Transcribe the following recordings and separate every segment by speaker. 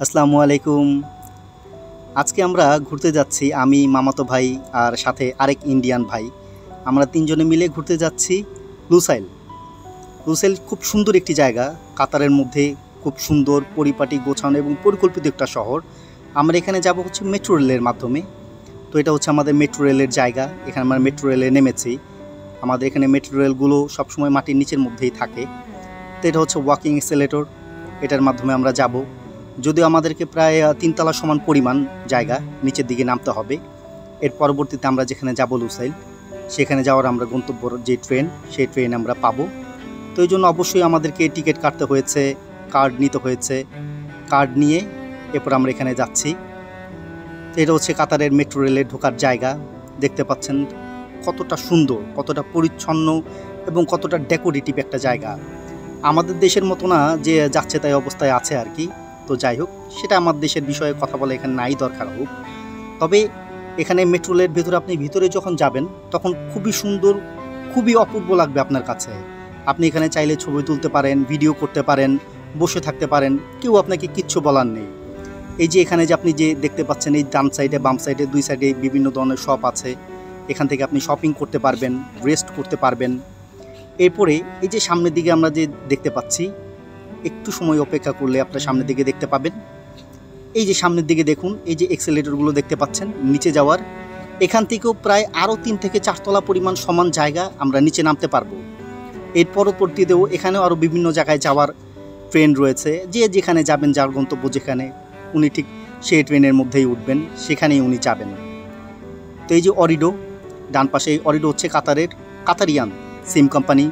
Speaker 1: আসসালামু আলাইকুম। আজকে আমরা ঘুরতে যাচ্ছি, আমি, মামাতো ভাই আর সাথে আরেক ইন্ডিয়ান ভাই। আমরা তিনজনে মিলে ঘুরতে যাচ্ছি লুসাইল। লুসাইল খুব সুন্দর একটি জায়গা, কাতারের মধ্যে খুব সুন্দর পরিপাটি গোছানো এবং পরিকল্পিত একটা শহর। আমরা এখানে যাব হচ্ছে মেট্রো রেলের মাধ্যমে। তো এটা হচ্ছে আমাদের মেট্রো রেলের জায়গা। এখানে আমরা মেট্রো রেলে নেমেছি। আমাদের এখানে মেট্রো রেলগুলো সবসময় মাটির নিচের মধ্যেই থাকে। তো এটা হচ্ছে ওয়াকিং এক্সেলেটর, এটার মাধ্যমে আমরা যাব। যদিও আমাদেরকে প্রায় 3 তলা সমান পরিমাণ জায়গা নিচের দিকে নামতে হবে। এর পরবর্তীতে আমরা যেখানে যাব লুসাইল, সেখানে যাওয়ার আমরা গন্তব্য যে ট্রেন, সেই ট্রেন আমরা পাবো। তো এই জন্য অবশ্যই আমাদেরকে টিকিট কাটতে হয়েছে, কার্ড নিতে হয়েছে। কার্ড নিয়ে এরপর আমরা এখানে যাচ্ছি। তো এটা হচ্ছে কাতারের মেট্রো রেলের ঢোকার জায়গা। দেখতে পাচ্ছেন কতটা সুন্দর, কতটা পরিচ্ছন্ন এবং কতটা ডেকোরেটিভ একটা জায়গা। আমাদের দেশের মতো না যে যাচ্ছে তাই অবস্থায় আছে আর কি। তো যাই হোক, সেটা আমার দেশের বিষয়ে কথা বলে এখানে নাই দরকার হোক। তবে এখানে মেট্রো রেলের ভেতরে আপনি ভিতরে যখন যাবেন তখন খুবই সুন্দর, খুবই অপূর্ব লাগবে আপনার কাছে। আপনি এখানে চাইলে ছবি তুলতে পারেন, ভিডিও করতে পারেন, বসে থাকতে পারেন, কেউ আপনাকে কিচ্ছু বলার নেই। এই যে এখানে যে আপনি যে দেখতে পাচ্ছেন, এই ডান সাইডে বাম সাইডে দুই সাইডে বিভিন্ন ধরনের শপ আছে। এখান থেকে আপনি শপিং করতে পারবেন, রেস্ট করতে পারবেন। এরপরে এই যে সামনের দিকে আমরা যে দেখতে পাচ্ছি, একটু সময় অপেক্ষা করলে আপনার সামনের দিকে দেখতে পাবেন। এই যে সামনের দিকে দেখুন, এই যে এক্সেলেটরগুলো দেখতে পাচ্ছেন নিচে যাওয়ার। এখান থেকেও প্রায় আরও 3 থেকে 4 তলা পরিমাণ সমান জায়গা আমরা নিচে নামতে পারবো। এর পরবর্তীতেও এখানেও আরও বিভিন্ন জায়গায় যাওয়ার ট্রেন রয়েছে। যে যেখানে যাবেন, যার গন্তব্য যেখানে, উনি ঠিক সেই ট্রেনের মধ্যেই উঠবেন, সেখানেই উনি যাবেন। তো এই যে অরিডো, ডান পাশে এই অরিডো হচ্ছে কাতারিয়ান সিম কোম্পানি।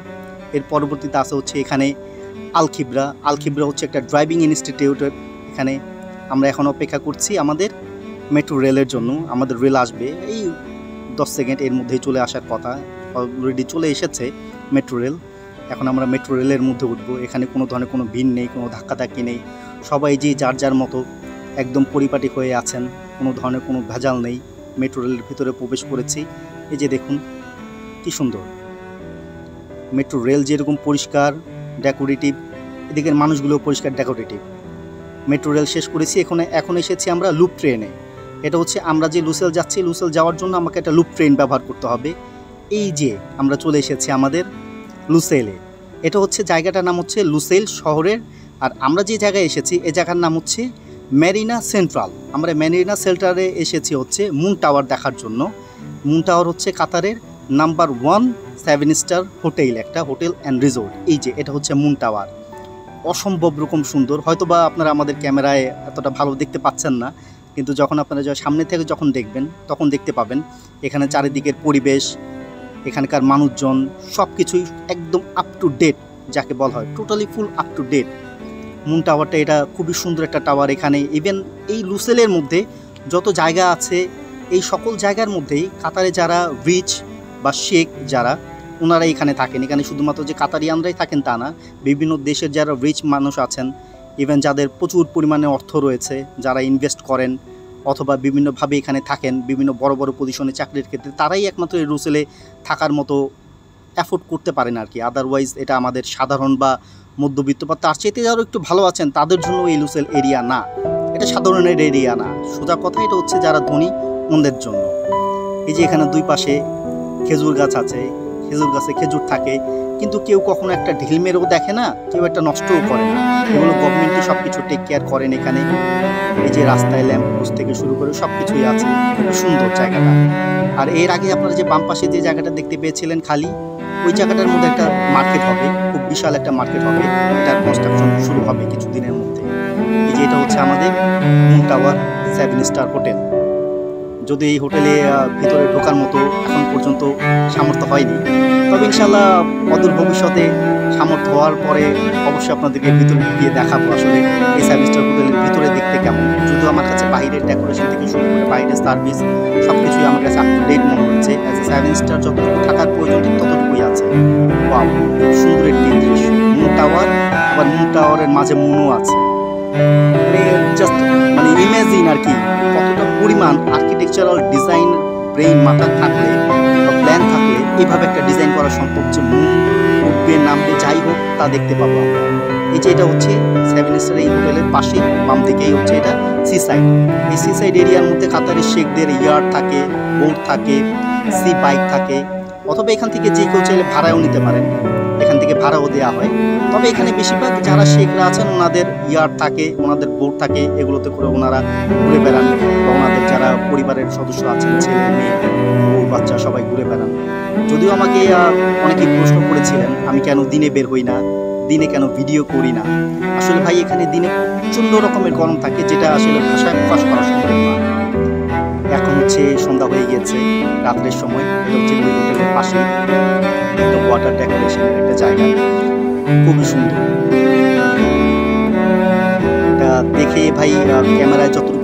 Speaker 1: এর পরবর্তীতে আসে হচ্ছে এখানে আল-খিবরা হচ্ছে একটা ড্রাইভিং ইনস্টিটিউটের। এখানে আমরা এখন অপেক্ষা করছি আমাদের মেট্রো রেলের জন্য। আমাদের রেল আসবে এই 10 সেকেন্ড, এর মধ্যেই চলে আসার কথা। অলরেডি চলে এসেছে মেট্রো রেল। এখন আমরা মেট্রো রেলের মধ্যে উঠবো। এখানে কোনো ধরনের কোনো ভিড় নেই, কোনো ধাক্কাধাক্কি নেই। সবাই যে যার যার মতো একদম পরিপাটি হয়ে আছেন, কোনো ধরনের কোনো ভেজাল নেই। মেট্রো রেলের ভিতরে প্রবেশ করেছি। এই যে দেখুন কি সুন্দর মেট্রো রেল, যেরকম পরিষ্কার ডেকোরেটিভ, এদিকের মানুষগুলো পরিষ্কার ডেকোরেটিভ। মেট্রো রেল শেষ করেছি। এখন এসেছি আমরা লুপ ট্রেনে। এটা হচ্ছে আমরা যে লুসেল যাচ্ছি, লুসেল যাওয়ার জন্য আমাকে একটা লুপ ট্রেন ব্যবহার করতে হবে। এই যে আমরা চলে এসেছি আমাদের লুসেলে। এটা হচ্ছে জায়গাটার নাম হচ্ছে লুসেল শহরের। আর আমরা যে জায়গায় এসেছি, এই জায়গার নাম হচ্ছে মেরিনা সেন্ট্রাল। আমরা মেরিনা সেন্ট্রালে এসেছি হচ্ছে মুন টাওয়ার দেখার জন্য। মুন টাওয়ার হচ্ছে কাতারের নাম্বার 1 7 স্টার হোটেল, একটা হোটেল অ্যান্ড রিসোর্ট। এই যে এটা হচ্ছে মুন টাওয়ার, অসম্ভব রকম সুন্দর। হয়তো বা আপনারা আমাদের ক্যামেরায় এতটা ভালো দেখতে পাচ্ছেন না, কিন্তু যখন আপনারা সামনে থেকে যখন দেখবেন তখন দেখতে পাবেন। এখানে চারিদিকের পরিবেশ, এখানকার মানুষজন, সব কিছুই একদম আপ টু ডেট, যাকে বলা হয় totally full up to date. Moon টাওয়ারটা এটা খুবই সুন্দর একটা টাওয়ার। এখানে ইভেন এই লুসেলের মধ্যে যত জায়গা আছে, এই সকল জায়গার মধ্যেই কাতারে যারা রিচ বা শেখ যারা, ওনারা এখানে থাকেন। এখানে শুধুমাত্র যে কাতারিয়ানরাই থাকেন তা না, বিভিন্ন দেশের যারা রিচ মানুষ আছেন, ইভেন যাদের প্রচুর পরিমাণে অর্থ রয়েছে, যারা ইনভেস্ট করেন অথবা বিভিন্নভাবে এখানে থাকেন, বিভিন্ন বড় বড় পজিশনে চাকরির ক্ষেত্রে, তারাই একমাত্র এই লুসেলে থাকার মতো অ্যাফোর্ড করতে পারেন আর কি। আদারওয়াইজ এটা আমাদের সাধারণ বা মধ্যবিত্ত বা তার চাইতে যারা একটু ভালো আছেন, তাদের জন্য এই লুসেল এরিয়া না, এটা সাধারণের এরিয়া না। সোজা কথা, এটা হচ্ছে যারা ধনী ওদের জন্য। এই যে এখানে দুই পাশে খেজুর গাছ আছে, খেজুর গাছে খেজুর থাকে, কিন্তু কেউ কখনো একটা ঢিল মেরেও দেখে না, কেউ একটা নষ্টও করে না। এগুলো গভর্নমেন্টই সব কিছু টেক কেয়ার করেন এখানে। এই যে রাস্তায় ল্যাম্প পোস্ট থেকে শুরু করে সব কিছুই আছে, খুব সুন্দর জায়গাটা। আর এর আগে আপনারা যে বাম পাশে যে জায়গাটা দেখতে পেয়েছিলেন খালি, ওই জায়গাটার মধ্যে একটা মার্কেট হবে, খুব বিশাল একটা মার্কেট হবে। এটার কনস্ট্রাকশন শুরু হবে কিছুদিনের মধ্যে। এই যে এটা হচ্ছে আমাদের মুন টাওয়ার 7 স্টার হোটেল। যদি এই হোটেলে ভিতরে ঢোকার মতো এখন পর্যন্ত সামর্থ্য হয়নি, তবে ইনশাল্লাহ অদূর ভবিষ্যতে সামর্থ্য হওয়ার পরে অবশ্যই আপনাদেরকে ভিতরে গিয়ে দেখাবো আসলে এই 7 স্টার হোটেলের ভিতরে দেখতে কেমন। যদিও আমার কাছে বাইরের ডেকোরেশন থেকে শুরু করে বাইরের সার্ভিস সব কিছুই আমার কাছে আপ টু ডেট মনে হচ্ছে। অ্যাজ এ 7 স্টার যতটুকু থাকার প্রয়োজন ঠিক ততটুকুই আছে। ওয়াও, সুন্দর একটি দৃশ্য। মুন টাওয়ার, আবার মুন টাওয়ারের মাঝে মুনও আছে। জাস্ট মানে ইমেজিন আর কি, কতটা পরিমাণ আর্কিটেকচারাল ডিজাইন ব্রেইন মাথা থাকলে বা প্ল্যান থাকলে এইভাবে একটা ডিজাইন করা সম্ভব। যে মুন উঠবে নামবে যাই হোক তা দেখতে পাবো আমরা। এই যে এটা হচ্ছে 7 স্টার এই হোটেলের পাশে বাম দিকেই হচ্ছে এটা সি সাইড। এই সি সাইড এরিয়ার মধ্যে কাতারের শেখদের ইয়ার্ড থাকে, বোট থাকে, সি বাইক থাকে, অথবা এখান থেকে যে কেউ চাইলে ভাড়াও নিতে পারেন, এখান থেকে ভাড়াও দেওয়া হয়। তবে এখানে বেশিরভাগ যারা শেখরা আছেন ওনাদের ইয়ার্ড থাকে, ওনাদের বোট থাকে, এগুলোতে করে ওনারা ঘুরে বেড়ান, বা ওনাদের যারা পরিবারের সদস্য আছেন ছেলে মেয়ে বউ বাচ্চা সবাই ঘুরে বেড়ান। যদিও আমাকে অনেকেই প্রশ্ন করেছিলেন আমি কেন দিনে বের হই না, দিনে কেন ভিডিও করি না। আসলে ভাই এখানে দিনে প্রচণ্ড রকমের গরম থাকে, যেটা আসলে ভাষায় প্রকাশ করা সম্ভব না। এখন হচ্ছে সন্ধ্যা হয়ে গিয়েছে, রাত্রের সময়। এটা হচ্ছে ওই হোটেলের পাশে একটা ওয়াটার ডেকোরেশনের একটা জায়গা, খুবই সুন্দর। এটা দেখে ভাই ক্যামেরায় যতটুকু